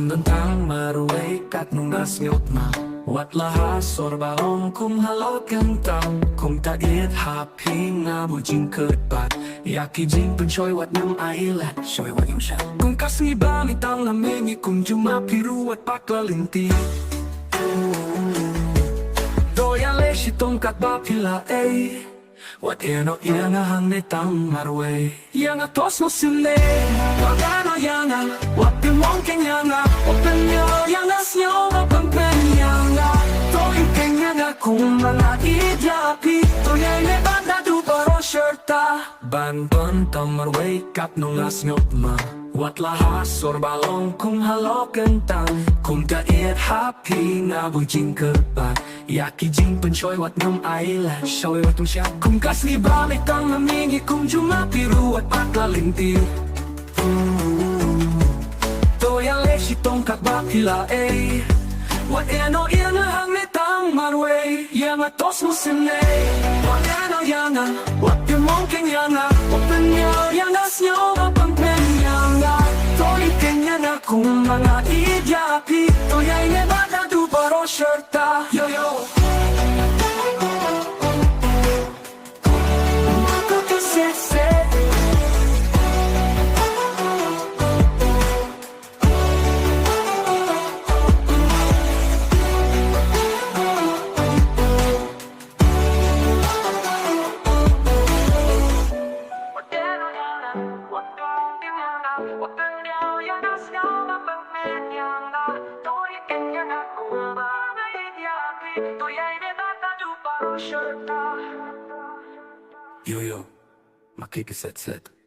Tentang marway kat nungas ngot ma Wat laha sorba ong kum halot kentang Kum ta it haping nga bu jing ketbat Yaki jing pencoy wat nam ailat Shoy wat yung siya Kum kasngi ba mitang lamengi kum juma piru wat pakla linti Doya le shi tongkat ba pila Wat eno nga hang netang marway Yang atos mo sile Wagano yanga Wat pimong kenyanga Open nyo yang asnyo Mapangpen yanga Toing kenyanga Kung mga idyapi Toyay ne banda du baro syerta Banton tang marway Kap nung asnyot ma Wat lahas sorbalong kung halok kentang Kung dait happy nga bu jing kebat Yaki jing pencoy wat ngam ailat Shoy wat siya Kung kasni balik tang namingi Kung juma piru wat pakla lintir Toya le si tongkat bakila Wat eno nga hang netang marway Yang atos mo sine Wat eno yanga Wat pimong kenyanga Open nyo yang asnyo mapangpen yanga Toy kenyanga kung mga idyapi Toyay ne bada du baro syerta Yo yo Mako kisese Yo yo, makikiset-set